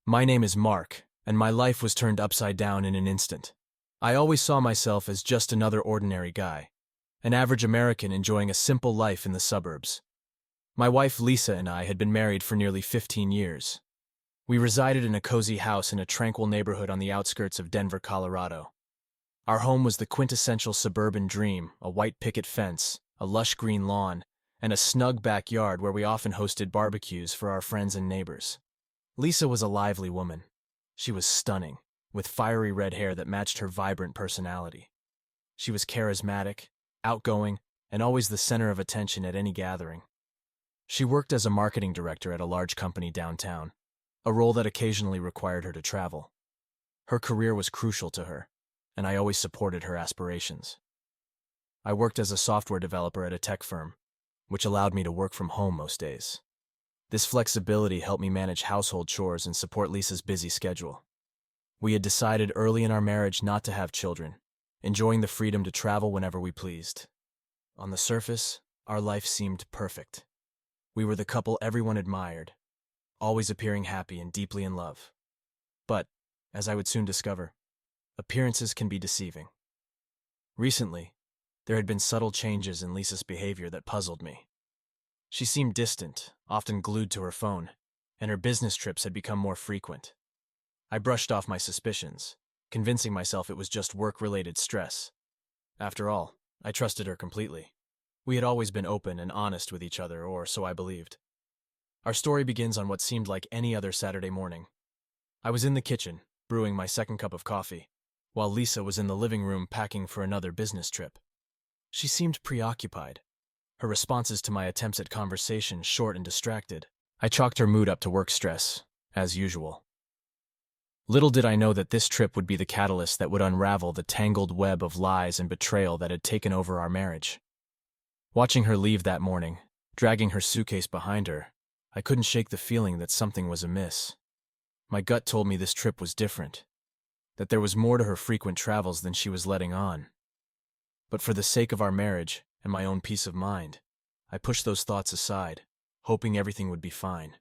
My name is Mark, and my life was turned upside down in an instant. I always saw myself as just another ordinary guy, an average American enjoying a simple life in the suburbs. My wife Lisa and I had been married for nearly 15 years. We resided in a cozy house in a tranquil neighborhood on the outskirts of Denver, Colorado. Our home was the quintessential suburban dream: a white picket fence, a lush green lawn, and a snug backyard where we often hosted barbecues for our friends and neighbors. Lisa was a lively woman. She was stunning, with fiery red hair that matched her vibrant personality. She was charismatic, outgoing, and always the center of attention at any gathering. She worked as a marketing director at a large company downtown, a role that occasionally required her to travel. Her career was crucial to her, and I always supported her aspirations. I worked as a software developer at a tech firm, which allowed me to work from home most days. This flexibility helped me manage household chores and support Lisa's busy schedule. We had decided early in our marriage not to have children, enjoying the freedom to travel whenever we pleased. On the surface, our life seemed perfect. We were the couple everyone admired, always appearing happy and deeply in love. But, as I would soon discover, appearances can be deceiving. Recently, there had been subtle changes in Lisa's behavior that puzzled me. She seemed distant, often glued to her phone, and her business trips had become more frequent. I brushed off my suspicions, convincing myself it was just work-related stress. After all, I trusted her completely. We had always been open and honest with each other, or so I believed. Our story begins on what seemed like any other Saturday morning. I was in the kitchen, brewing my second cup of coffee, while Lisa was in the living room packing for another business trip. She seemed preoccupied, her responses to my attempts at conversation short and distracted. I chalked her mood up to work stress, as usual. Little did I know that this trip would be the catalyst that would unravel the tangled web of lies and betrayal that had taken over our marriage. Watching her leave that morning, dragging her suitcase behind her, I couldn't shake the feeling that something was amiss. My gut told me this trip was different, that there was more to her frequent travels than she was letting on. But for the sake of our marriage and my own peace of mind, I pushed those thoughts aside, hoping everything would be fine.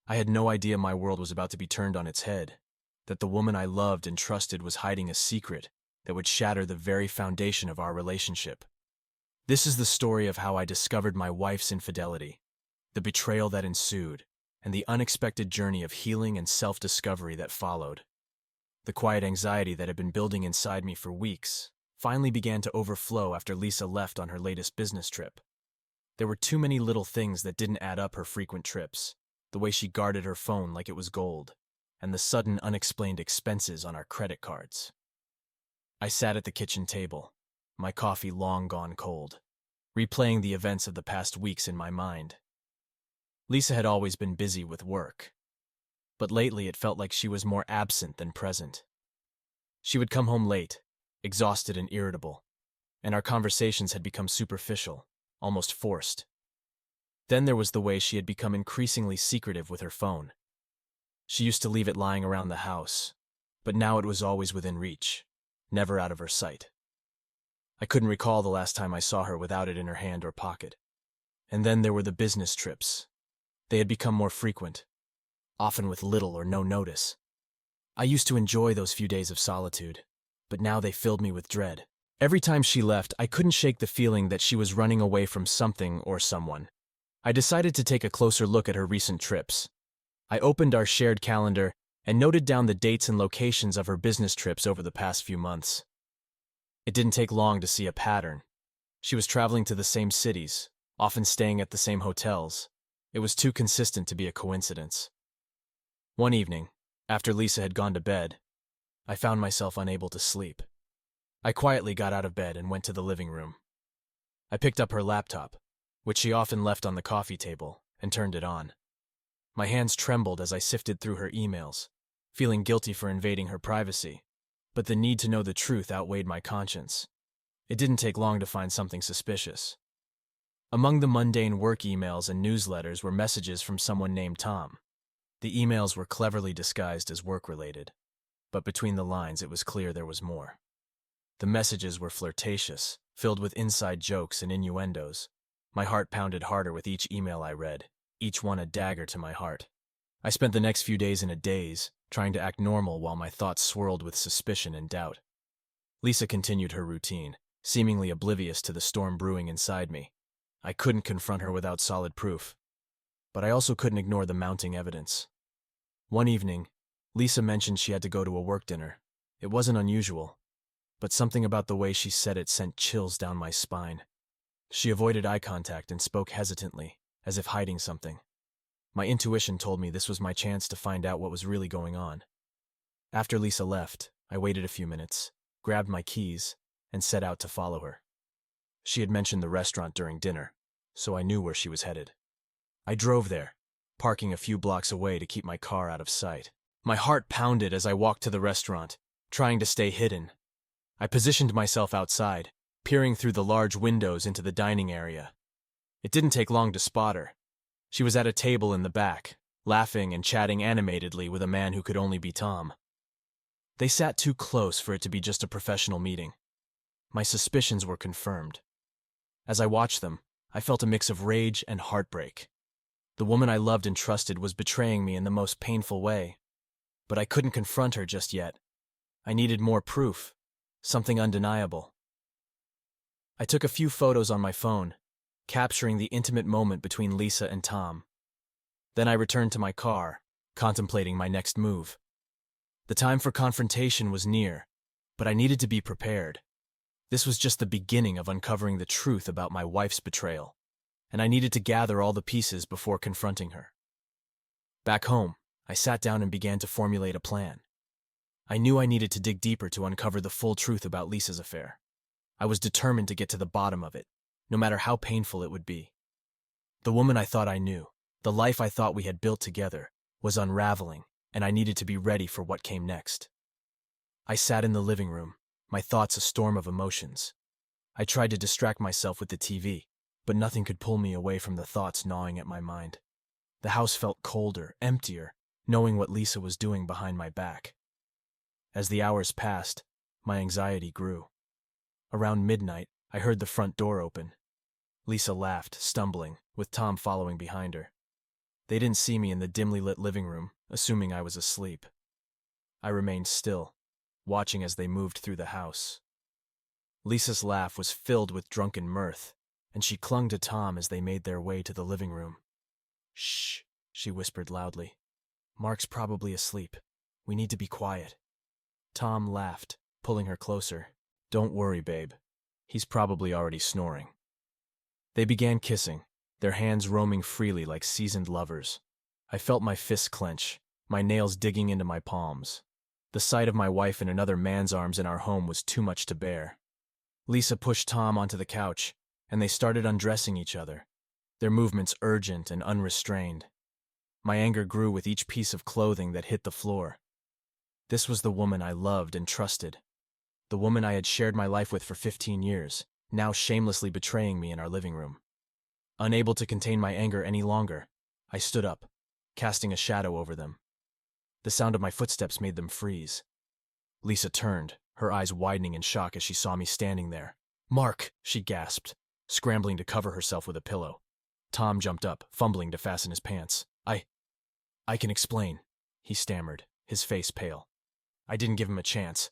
I had no idea my world was about to be turned on its head, that the woman I loved and trusted was hiding a secret that would shatter the very foundation of our relationship. This is the story of how I discovered my wife's infidelity, the betrayal that ensued, and the unexpected journey of healing and self-discovery that followed. The quiet anxiety that had been building inside me for weeks finally began to overflow after Lisa left on her latest business trip. There were too many little things that didn't add up: her frequent trips, the way she guarded her phone like it was gold, and the sudden unexplained expenses on our credit cards. I sat at the kitchen table, my coffee long gone cold, replaying the events of the past weeks in my mind. Lisa had always been busy with work, but lately it felt like she was more absent than present. She would come home late, exhausted and irritable, and our conversations had become superficial, almost forced. Then there was the way she had become increasingly secretive with her phone. She used to leave it lying around the house, but now it was always within reach, never out of her sight. I couldn't recall the last time I saw her without it in her hand or pocket. And then there were the business trips. They had become more frequent, often with little or no notice. I used to enjoy those few days of solitude, but now they filled me with dread. Every time she left, I couldn't shake the feeling that she was running away from something or someone. I decided to take a closer look at her recent trips. I opened our shared calendar and noted down the dates and locations of her business trips over the past few months. It didn't take long to see a pattern. She was traveling to the same cities, often staying at the same hotels. It was too consistent to be a coincidence. One evening, after Lisa had gone to bed, I found myself unable to sleep. I quietly got out of bed and went to the living room. I picked up her laptop, which she often left on the coffee table, and turned it on. My hands trembled as I sifted through her emails, feeling guilty for invading her privacy, but the need to know the truth outweighed my conscience. It didn't take long to find something suspicious. Among the mundane work emails and newsletters were messages from someone named Tom. The emails were cleverly disguised as work-related, but between the lines it was clear there was more. The messages were flirtatious, filled with inside jokes and innuendos. My heart pounded harder with each email I read, each one a dagger to my heart. I spent the next few days in a daze, trying to act normal while my thoughts swirled with suspicion and doubt. Lisa continued her routine, seemingly oblivious to the storm brewing inside me. I couldn't confront her without solid proof, but I also couldn't ignore the mounting evidence. One evening, Lisa mentioned she had to go to a work dinner. It wasn't unusual, but something about the way she said it sent chills down my spine. She avoided eye contact and spoke hesitantly, as if hiding something. My intuition told me this was my chance to find out what was really going on. After Lisa left, I waited a few minutes, grabbed my keys, and set out to follow her. She had mentioned the restaurant during dinner, so I knew where she was headed. I drove there, parking a few blocks away to keep my car out of sight. My heart pounded as I walked to the restaurant, trying to stay hidden. I positioned myself outside, peering through the large windows into the dining area. It didn't take long to spot her. She was at a table in the back, laughing and chatting animatedly with a man who could only be Tom. They sat too close for it to be just a professional meeting. My suspicions were confirmed. As I watched them, I felt a mix of rage and heartbreak. The woman I loved and trusted was betraying me in the most painful way. But I couldn't confront her just yet. I needed more proof, something undeniable. I took a few photos on my phone, capturing the intimate moment between Lisa and Tom. Then I returned to my car, contemplating my next move. The time for confrontation was near, but I needed to be prepared. This was just the beginning of uncovering the truth about my wife's betrayal, and I needed to gather all the pieces before confronting her. Back home, I sat down and began to formulate a plan. I knew I needed to dig deeper to uncover the full truth about Lisa's affair. I was determined to get to the bottom of it, no matter how painful it would be. The woman I thought I knew, the life I thought we had built together, was unraveling, and I needed to be ready for what came next. I sat in the living room, my thoughts a storm of emotions. I tried to distract myself with the TV, but nothing could pull me away from the thoughts gnawing at my mind. The house felt colder, emptier, knowing what Lisa was doing behind my back. As the hours passed, my anxiety grew. Around midnight, I heard the front door open. Lisa laughed, stumbling, with Tom following behind her. They didn't see me in the dimly lit living room, assuming I was asleep. I remained still, watching as they moved through the house. Lisa's laugh was filled with drunken mirth, and she clung to Tom as they made their way to the living room. "Shh," she whispered loudly. "Mark's probably asleep. We need to be quiet." Tom laughed, pulling her closer. "Don't worry, babe. He's probably already snoring." They began kissing, their hands roaming freely like seasoned lovers. I felt my fists clench, my nails digging into my palms. The sight of my wife in another man's arms in our home was too much to bear. Lisa pushed Tom onto the couch, and they started undressing each other, their movements urgent and unrestrained. My anger grew with each piece of clothing that hit the floor. This was the woman I loved and trusted. The woman I had shared my life with for 15 years, now shamelessly betraying me in our living room. Unable to contain my anger any longer, I stood up, casting a shadow over them. The sound of my footsteps made them freeze. Lisa turned, her eyes widening in shock as she saw me standing there. "Mark!" she gasped, scrambling to cover herself with a pillow. Tom jumped up, fumbling to fasten his pants. I can explain," he stammered, his face pale. I didn't give him a chance.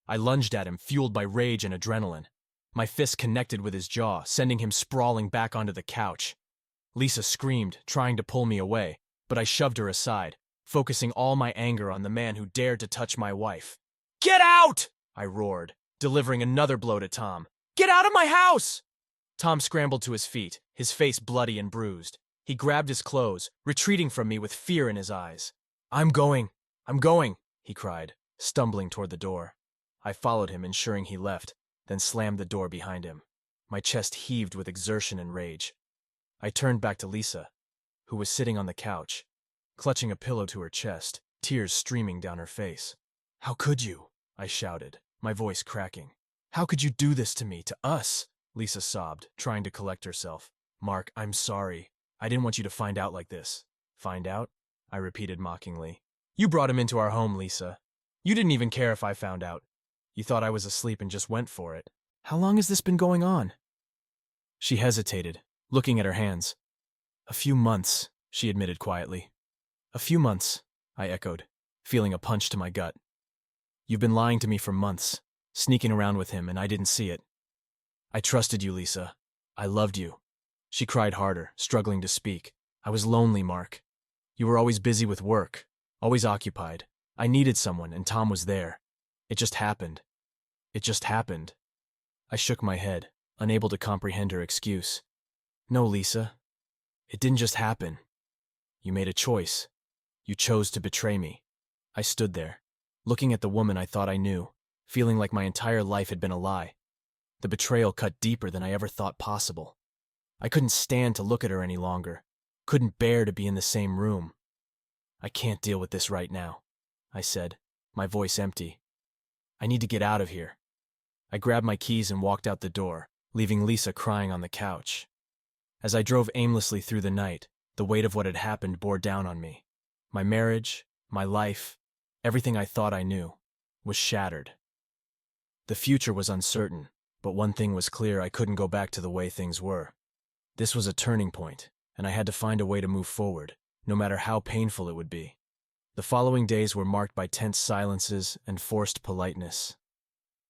I lunged at him, fueled by rage and adrenaline. My fist connected with his jaw, sending him sprawling back onto the couch. Lisa screamed, trying to pull me away, but I shoved her aside, focusing all my anger on the man who dared to touch my wife. "Get out!" I roared, delivering another blow to Tom. "Get out of my house!" Tom scrambled to his feet, his face bloody and bruised. He grabbed his clothes, retreating from me with fear in his eyes. I'm going, he cried, stumbling toward the door. I followed him, ensuring he left, then slammed the door behind him. My chest heaved with exertion and rage. I turned back to Lisa, who was sitting on the couch, clutching a pillow to her chest, tears streaming down her face. "How could you?" I shouted, my voice cracking. "How could you do this to me, to us?" Lisa sobbed, trying to collect herself. "Mark, I'm sorry. I didn't want you to find out like this." "Find out?" I repeated mockingly. "You brought him into our home, Lisa. You didn't even care if I found out. You thought I was asleep and just went for it. How long has this been going on?" She hesitated, looking at her hands. "A few months," she admitted quietly. A few months, I echoed, feeling a punch to my gut. You've been lying to me for months, sneaking around with him, and I didn't see it. I trusted you, Lisa. I loved you. She cried harder, struggling to speak. I was lonely, Mark. You were always busy with work, always occupied. I needed someone, and Tom was there. It just happened. It just happened. I shook my head, unable to comprehend her excuse. No, Lisa. It didn't just happen. You made a choice. You chose to betray me. I stood there, looking at the woman I thought I knew, feeling like my entire life had been a lie. The betrayal cut deeper than I ever thought possible. I couldn't stand to look at her any longer, couldn't bear to be in the same room. I can't deal with this right now, I said, my voice empty. I need to get out of here. I grabbed my keys and walked out the door, leaving Lisa crying on the couch. As I drove aimlessly through the night, the weight of what had happened bore down on me. My marriage, my life, everything I thought I knew, was shattered. The future was uncertain, but one thing was clear: I couldn't go back to the way things were. This was a turning point, and I had to find a way to move forward, no matter how painful it would be. The following days were marked by tense silences and forced politeness.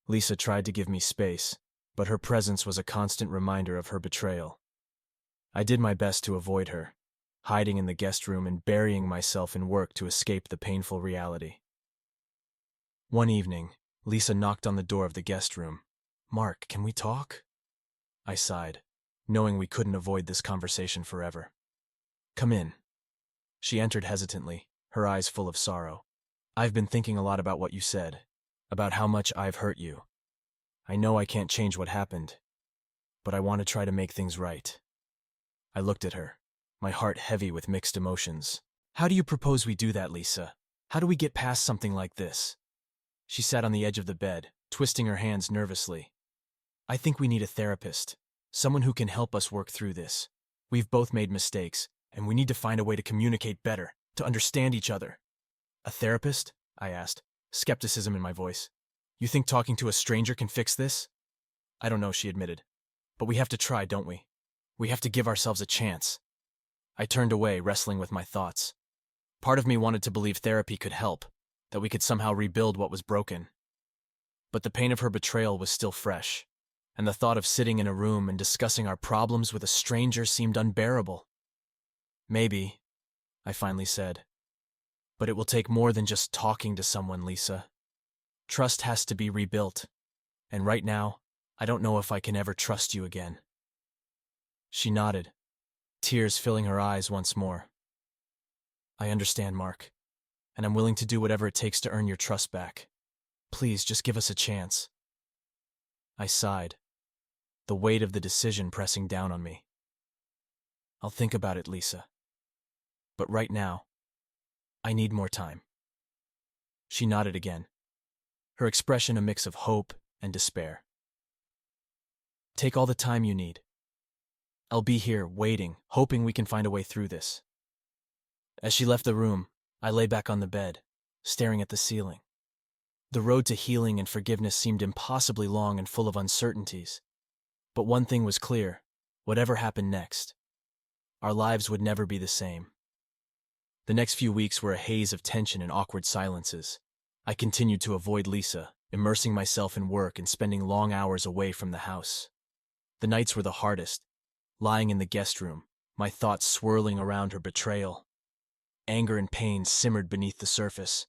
Lisa tried to give me space, but her presence was a constant reminder of her betrayal. I did my best to avoid her, hiding in the guest room and burying myself in work to escape the painful reality. One evening, Lisa knocked on the door of the guest room. "Mark, can we talk?" I sighed, knowing we couldn't avoid this conversation forever. "Come in." She entered hesitantly, her eyes full of sorrow. "I've been thinking a lot about what you said, about how much I've hurt you. I know I can't change what happened, but I want to try to make things right." I looked at her, my heart heavy with mixed emotions. "How do you propose we do that, Lisa? How do we get past something like this?" She sat on the edge of the bed, twisting her hands nervously. "I think we need a therapist, someone who can help us work through this. We've both made mistakes, and we need to find a way to communicate better, to understand each other." "A therapist?" I asked, skepticism in my voice. "You think talking to a stranger can fix this?" "I don't know," she admitted. "But we have to try, don't we? We have to give ourselves a chance." I turned away, wrestling with my thoughts. Part of me wanted to believe therapy could help, that we could somehow rebuild what was broken. But the pain of her betrayal was still fresh, and the thought of sitting in a room and discussing our problems with a stranger seemed unbearable. "Maybe," I finally said. "But it will take more than just talking to someone, Lisa. Trust has to be rebuilt, and right now, I don't know if I can ever trust you again." She nodded, tears filling her eyes once more. "I understand, Mark, and I'm willing to do whatever it takes to earn your trust back. Please, just give us a chance." I sighed, the weight of the decision pressing down on me. "I'll think about it, Lisa. But right now, I need more time." She nodded again, her expression a mix of hope and despair. "Take all the time you need. I'll be here, waiting, hoping we can find a way through this." As she left the room, I lay back on the bed, staring at the ceiling. The road to healing and forgiveness seemed impossibly long and full of uncertainties. But one thing was clear: whatever happened next, our lives would never be the same. The next few weeks were a haze of tension and awkward silences. I continued to avoid Lisa, immersing myself in work and spending long hours away from the house. The nights were the hardest, lying in the guest room, my thoughts swirling around her betrayal. Anger and pain simmered beneath the surface,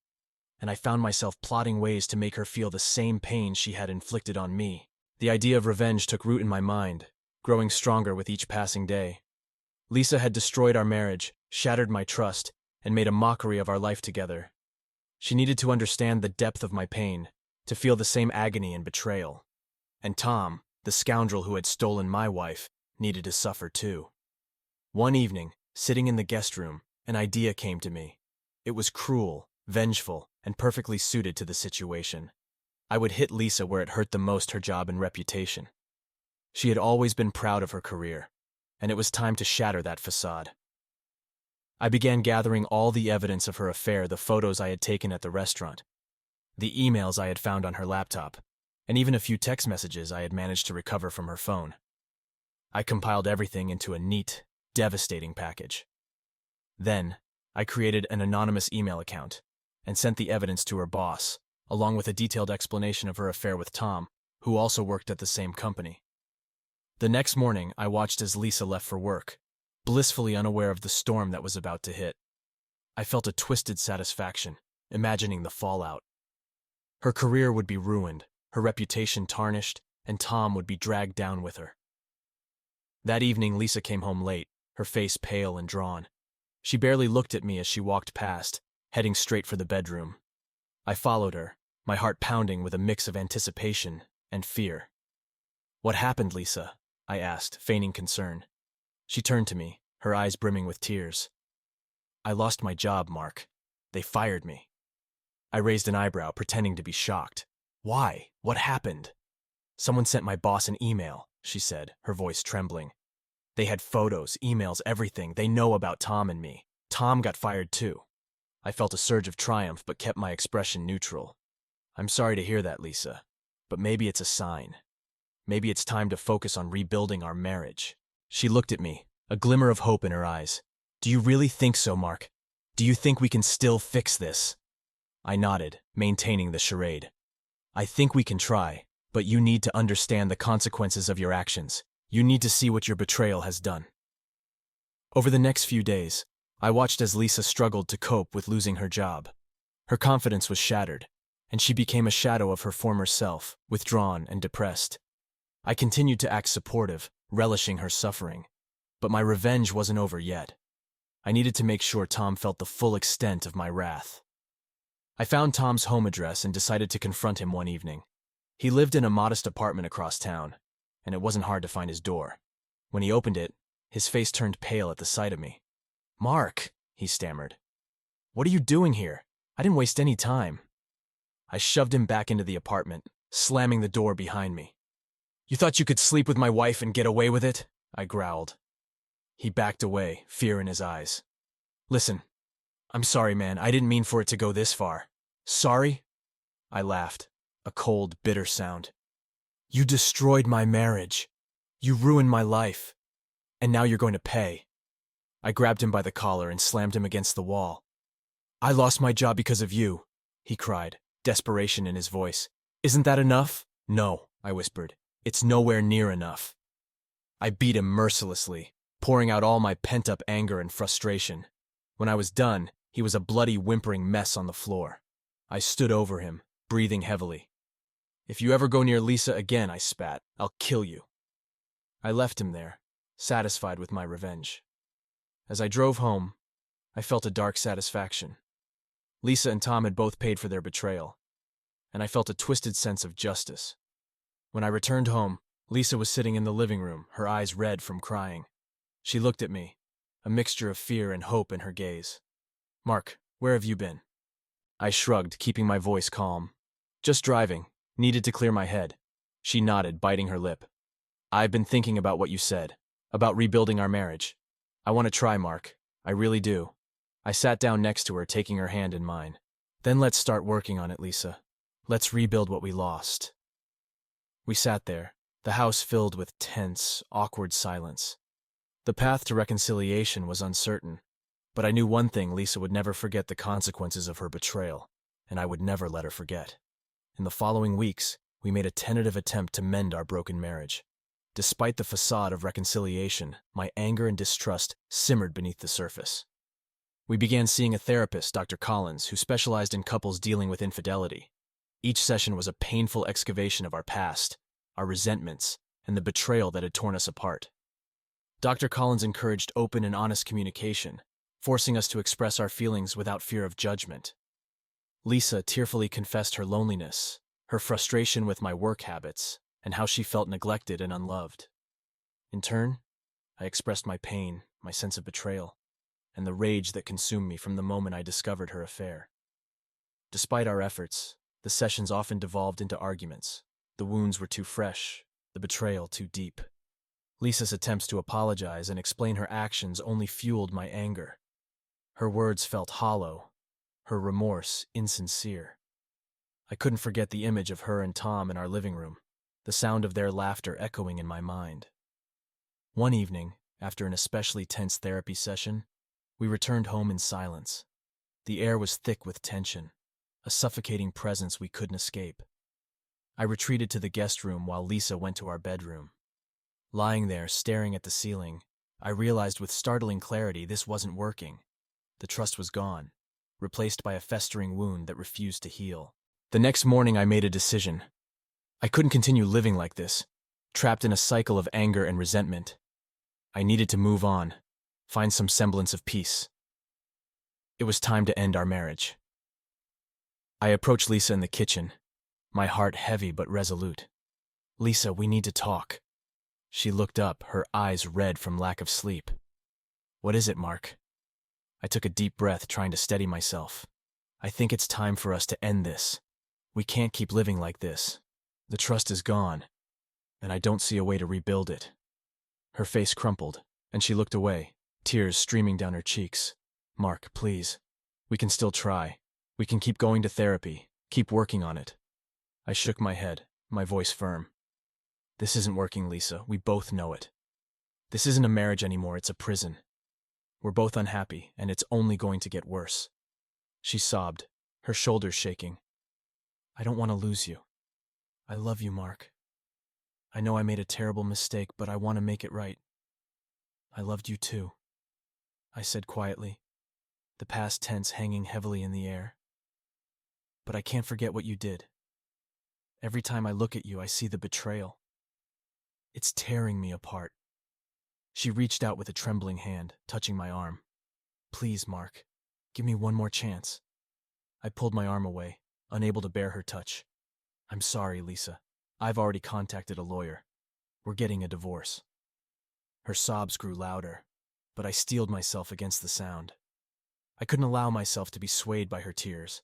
and I found myself plotting ways to make her feel the same pain she had inflicted on me. The idea of revenge took root in my mind, growing stronger with each passing day. Lisa had destroyed our marriage, shattered my trust, and made a mockery of our life together. She needed to understand the depth of my pain, to feel the same agony and betrayal. And Tom, the scoundrel who had stolen my wife, needed to suffer too. One evening, sitting in the guest room, an idea came to me. It was cruel, vengeful, and perfectly suited to the situation. I would hit Lisa where it hurt the most: her job and reputation. She had always been proud of her career, and it was time to shatter that facade. I began gathering all the evidence of her affair: the photos I had taken at the restaurant, the emails I had found on her laptop, and even a few text messages I had managed to recover from her phone. I compiled everything into a neat, devastating package. Then, I created an anonymous email account and sent the evidence to her boss, along with a detailed explanation of her affair with Tom, who also worked at the same company. The next morning, I watched as Lisa left for work, blissfully unaware of the storm that was about to hit. I felt a twisted satisfaction, imagining the fallout. Her career would be ruined, her reputation tarnished, and Tom would be dragged down with her. That evening, Lisa came home late, her face pale and drawn. She barely looked at me as she walked past, heading straight for the bedroom. I followed her, my heart pounding with a mix of anticipation and fear. "What happened, Lisa?" I asked, feigning concern. She turned to me, her eyes brimming with tears. "I lost my job, Mark. They fired me." I raised an eyebrow, pretending to be shocked. "Why? What happened?" "Someone sent my boss an email," she said, her voice trembling. "They had photos, emails, everything. They know about Tom and me. Tom got fired too." I felt a surge of triumph but kept my expression neutral. "I'm sorry to hear that, Lisa, but maybe it's a sign. Maybe it's time to focus on rebuilding our marriage." She looked at me, a glimmer of hope in her eyes. "Do you really think so, Mark? Do you think we can still fix this?" I nodded, maintaining the charade. "I think we can try, but you need to understand the consequences of your actions. You need to see what your betrayal has done." Over the next few days, I watched as Lisa struggled to cope with losing her job. Her confidence was shattered, and she became a shadow of her former self, withdrawn and depressed. I continued to act supportive, relishing her suffering, but my revenge wasn't over yet. I needed to make sure Tom felt the full extent of my wrath. I found Tom's home address and decided to confront him one evening. He lived in a modest apartment across town, and it wasn't hard to find his door. When he opened it, his face turned pale at the sight of me. "Mark," he stammered. "What are you doing here? I didn't waste any time." I shoved him back into the apartment, slamming the door behind me. "You thought you could sleep with my wife and get away with it?" I growled. He backed away, fear in his eyes. "Listen, I'm sorry, man. I didn't mean for it to go this far." "Sorry?" I laughed, a cold, bitter sound. "You destroyed my marriage. You ruined my life. And now you're going to pay." I grabbed him by the collar and slammed him against the wall. "I lost my job because of you," he cried, desperation in his voice. "Isn't that enough?" "No," I whispered. "It's nowhere near enough." I beat him mercilessly, pouring out all my pent-up anger and frustration. When I was done, he was a bloody, whimpering mess on the floor. I stood over him, breathing heavily. "If you ever go near Lisa again," I spat, "I'll kill you." I left him there, satisfied with my revenge. As I drove home, I felt a dark satisfaction. Lisa and Tom had both paid for their betrayal, and I felt a twisted sense of justice. When I returned home, Lisa was sitting in the living room, her eyes red from crying. She looked at me, a mixture of fear and hope in her gaze. "Mark, where have you been?" I shrugged, keeping my voice calm. "Just driving. Needed to clear my head." She nodded, biting her lip. "I've been thinking about what you said, about rebuilding our marriage. I want to try, Mark. I really do." I sat down next to her, taking her hand in mine. "Then let's start working on it, Lisa. Let's rebuild what we lost." We sat there, the house filled with tense, awkward silence. The path to reconciliation was uncertain, but I knew one thing: Lisa would never forget the consequences of her betrayal, and I would never let her forget. In the following weeks, we made a tentative attempt to mend our broken marriage. Despite the facade of reconciliation, my anger and distrust simmered beneath the surface. We began seeing a therapist, Dr. Collins, who specialized in couples dealing with infidelity. Each session was a painful excavation of our past, our resentments, and the betrayal that had torn us apart. Dr. Collins encouraged open and honest communication, forcing us to express our feelings without fear of judgment. Lisa tearfully confessed her loneliness, her frustration with my work habits, and how she felt neglected and unloved. In turn, I expressed my pain, my sense of betrayal, and the rage that consumed me from the moment I discovered her affair. Despite our efforts, the sessions often devolved into arguments. The wounds were too fresh, the betrayal too deep. Lisa's attempts to apologize and explain her actions only fueled my anger. Her words felt hollow, her remorse insincere. I couldn't forget the image of her and Tom in our living room, the sound of their laughter echoing in my mind. One evening, after an especially tense therapy session, We returned home in silence. The air was thick with tension, a suffocating presence we couldn't escape. I retreated to the guest room while Lisa went to our bedroom. Lying there, staring at the ceiling, I realized with startling clarity this wasn't working. The trust was gone, replaced by a festering wound that refused to heal. The next morning I made a decision. I couldn't continue living like this, trapped in a cycle of anger and resentment. I needed to move on, find some semblance of peace. It was time to end our marriage. I approached Lisa in the kitchen, my heart heavy but resolute. "Lisa, we need to talk." She looked up, her eyes red from lack of sleep. "What is it, Mark?" I took a deep breath, trying to steady myself. "I think it's time for us to end this. We can't keep living like this. The trust is gone, and I don't see a way to rebuild it." Her face crumpled, and she looked away, tears streaming down her cheeks. "Mark, please. We can still try. We can keep going to therapy, keep working on it." I shook my head, my voice firm. "This isn't working, Lisa. We both know it. This isn't a marriage anymore, it's a prison. We're both unhappy, and it's only going to get worse." She sobbed, her shoulders shaking. "I don't want to lose you. I love you, Mark. I know I made a terrible mistake, but I want to make it right. I loved you too," I said quietly, the past tense hanging heavily in the air. "But I can't forget what you did. Every time I look at you, I see the betrayal. It's tearing me apart." She reached out with a trembling hand, touching my arm. "Please, Mark, give me one more chance." I pulled my arm away, unable to bear her touch. "I'm sorry, Lisa. I've already contacted a lawyer. We're getting a divorce." Her sobs grew louder, but I steeled myself against the sound. I couldn't allow myself to be swayed by her tears,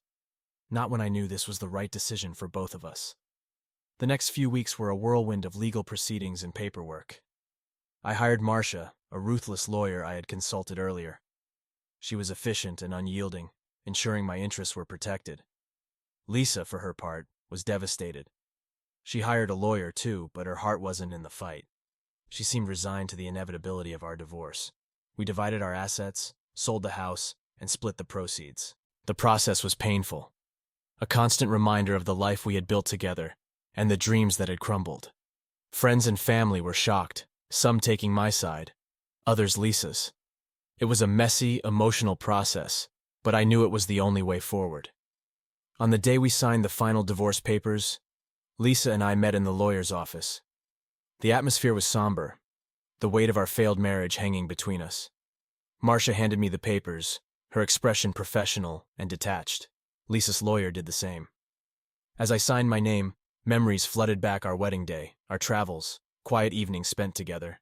not when I knew this was the right decision for both of us. The next few weeks were a whirlwind of legal proceedings and paperwork. I hired Marcia, a ruthless lawyer I had consulted earlier. She was efficient and unyielding, ensuring my interests were protected. Lisa, for her part, was devastated. She hired a lawyer too, but her heart wasn't in the fight. She seemed resigned to the inevitability of our divorce. We divided our assets, sold the house, and split the proceeds. The process was painful, a constant reminder of the life we had built together and the dreams that had crumbled. Friends and family were shocked, some taking my side, others Lisa's. It was a messy, emotional process, but I knew it was the only way forward. On the day we signed the final divorce papers, Lisa and I met in the lawyer's office. The atmosphere was somber, the weight of our failed marriage hanging between us. Marcia handed me the papers, her expression professional and detached. Lisa's lawyer did the same. As I signed my name, memories flooded back: our wedding day, our travels, quiet evenings spent together.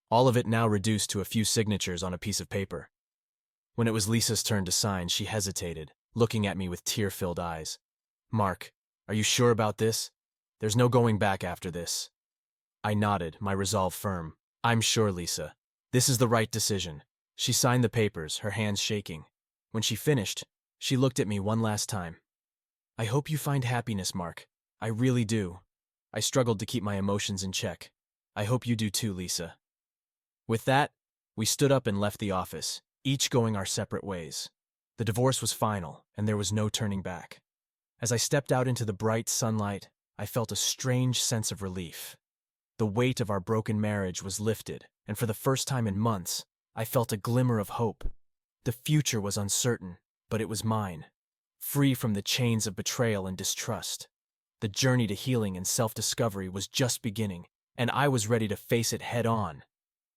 All of it now reduced to a few signatures on a piece of paper. When it was Lisa's turn to sign, she hesitated, looking at me with tear-filled eyes. "Mark, are you sure about this? There's no going back after this." I nodded, my resolve firm. "I'm sure, Lisa. This is the right decision." She signed the papers, her hands shaking. When she finished, she looked at me one last time. "I hope you find happiness, Mark. I really do." I struggled to keep my emotions in check. "I hope you do too, Lisa." With that, we stood up and left the office, each going our separate ways. The divorce was final, and there was no turning back. As I stepped out into the bright sunlight, I felt a strange sense of relief. The weight of our broken marriage was lifted, and for the first time in months, I felt a glimmer of hope. The future was uncertain, but it was mine, free from the chains of betrayal and distrust. The journey to healing and self-discovery was just beginning, and I was ready to face it head-on.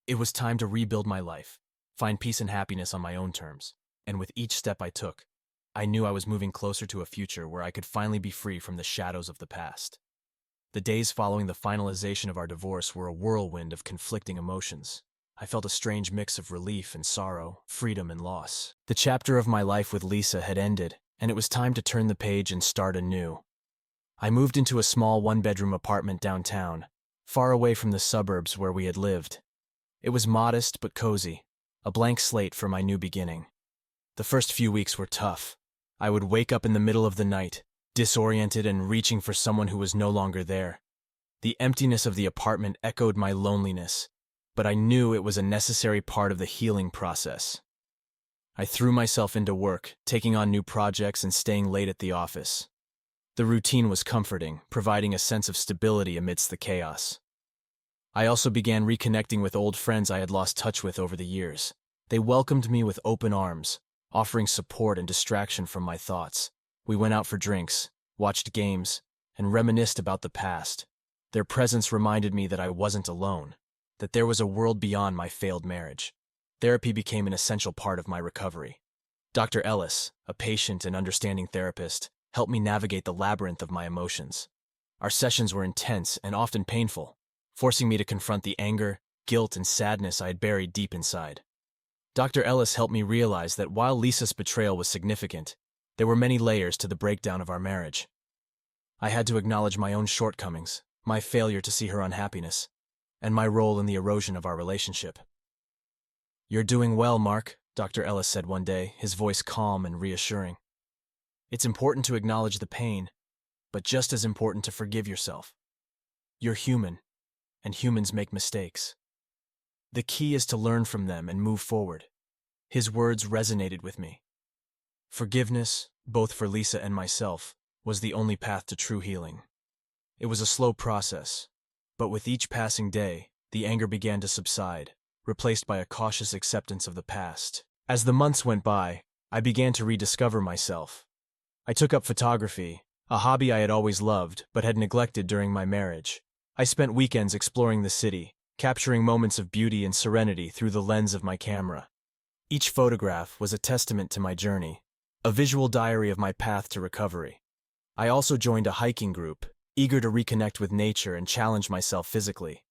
It was time to rebuild my life, find peace and happiness on my own terms, and with each step I took, I knew I was moving closer to a future where I could finally be free from the shadows of the past. The days following the finalization of our divorce were a whirlwind of conflicting emotions. I felt a strange mix of relief and sorrow, freedom and loss. The chapter of my life with Lisa had ended, and it was time to turn the page and start anew. I moved into a small one-bedroom apartment downtown, far away from the suburbs where we had lived. It was modest but cozy, a blank slate for my new beginning. The first few weeks were tough. I would wake up in the middle of the night, disoriented and reaching for someone who was no longer there. The emptiness of the apartment echoed my loneliness, but I knew it was a necessary part of the healing process. I threw myself into work, taking on new projects and staying late at the office. The routine was comforting, providing a sense of stability amidst the chaos. I also began reconnecting with old friends I had lost touch with over the years. They welcomed me with open arms, offering support and distraction from my thoughts. We went out for drinks, watched games, and reminisced about the past. Their presence reminded me that I wasn't alone, that there was a world beyond my failed marriage. Therapy became an essential part of my recovery. Dr. Ellis, a patient and understanding therapist, helped me navigate the labyrinth of my emotions. Our sessions were intense and often painful, forcing me to confront the anger, guilt, and sadness I had buried deep inside. Dr. Ellis helped me realize that while Lisa's betrayal was significant, there were many layers to the breakdown of our marriage. I had to acknowledge my own shortcomings, my failure to see her unhappiness, and my role in the erosion of our relationship. "You're doing well, Mark," Dr. Ellis said one day, his voice calm and reassuring. "It's important to acknowledge the pain, but just as important to forgive yourself. You're human, and humans make mistakes. The key is to learn from them and move forward." His words resonated with me. Forgiveness, both for Lisa and myself, was the only path to true healing. It was a slow process, but with each passing day, the anger began to subside, replaced by a cautious acceptance of the past. As the months went by, I began to rediscover myself. I took up photography, a hobby I had always loved but had neglected during my marriage. I spent weekends exploring the city, capturing moments of beauty and serenity through the lens of my camera. Each photograph was a testament to my journey, a visual diary of my path to recovery. I also joined a hiking group, eager to reconnect with nature and challenge myself physically.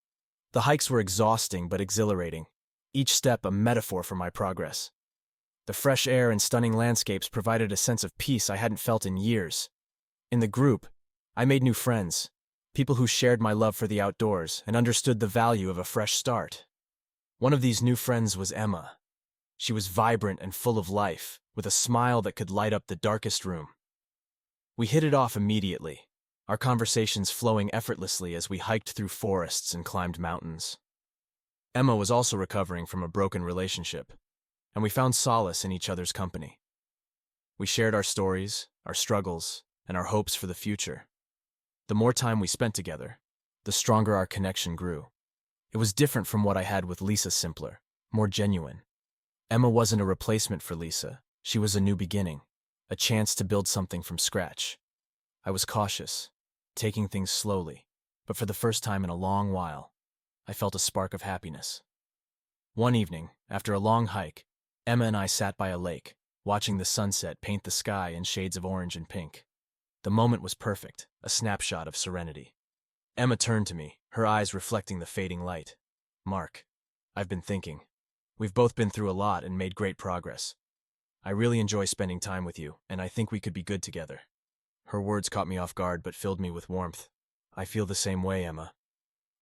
The hikes were exhausting but exhilarating, each step a metaphor for my progress. The fresh air and stunning landscapes provided a sense of peace I hadn't felt in years. In the group, I made new friends, people who shared my love for the outdoors and understood the value of a fresh start. One of these new friends was Emma. She was vibrant and full of life, with a smile that could light up the darkest room. We hit it off immediately, our conversations flowing effortlessly as we hiked through forests and climbed mountains. Emma was also recovering from a broken relationship, and we found solace in each other's company. We shared our stories, our struggles, and our hopes for the future. The more time we spent together, the stronger our connection grew. It was different from what I had with Lisa, simpler, more genuine. Emma wasn't a replacement for Lisa. She was a new beginning, a chance to build something from scratch. I was cautious, taking things slowly, but for the first time in a long while, I felt a spark of happiness. One evening, after a long hike, Emma and I sat by a lake, watching the sunset paint the sky in shades of orange and pink. The moment was perfect, a snapshot of serenity. Emma turned to me, her eyes reflecting the fading light. "Mark, I've been thinking. We've both been through a lot and made great progress. I really enjoy spending time with you, and I think we could be good together." Her words caught me off guard but filled me with warmth. "I feel the same way, Emma.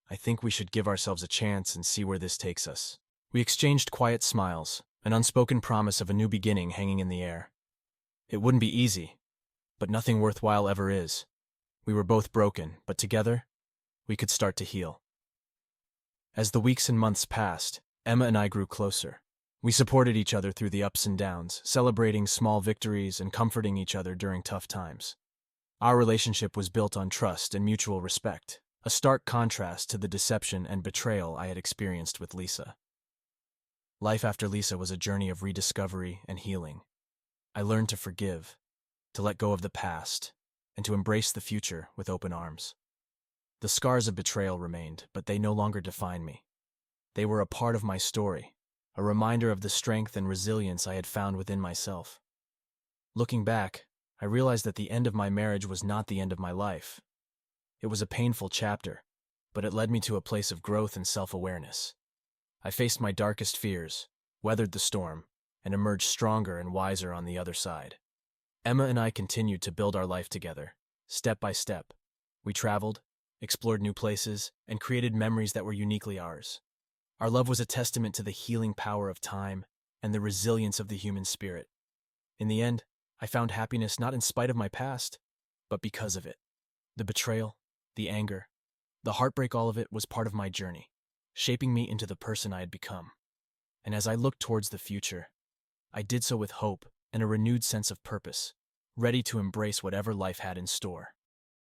I think we should give ourselves a chance and see where this takes us." We exchanged quiet smiles, an unspoken promise of a new beginning hanging in the air. It wouldn't be easy, but nothing worthwhile ever is. We were both broken, but together, we could start to heal. As the weeks and months passed, Emma and I grew closer. We supported each other through the ups and downs, celebrating small victories and comforting each other during tough times. Our relationship was built on trust and mutual respect, a stark contrast to the deception and betrayal I had experienced with Lisa. Life after Lisa was a journey of rediscovery and healing. I learned to forgive, to let go of the past, and to embrace the future with open arms. The scars of betrayal remained, but they no longer define me. They were a part of my story, a reminder of the strength and resilience I had found within myself. Looking back, I realized that the end of my marriage was not the end of my life. It was a painful chapter, but it led me to a place of growth and self-awareness. I faced my darkest fears, weathered the storm, and emerged stronger and wiser on the other side. Emma and I continued to build our life together, step by step. We traveled, explored new places, and created memories that were uniquely ours. Our love was a testament to the healing power of time and the resilience of the human spirit. In the end, I found happiness not in spite of my past, but because of it. The betrayal, the anger, the heartbreak, all of it was part of my journey, shaping me into the person I had become. And as I looked towards the future, I did so with hope and a renewed sense of purpose, ready to embrace whatever life had in store.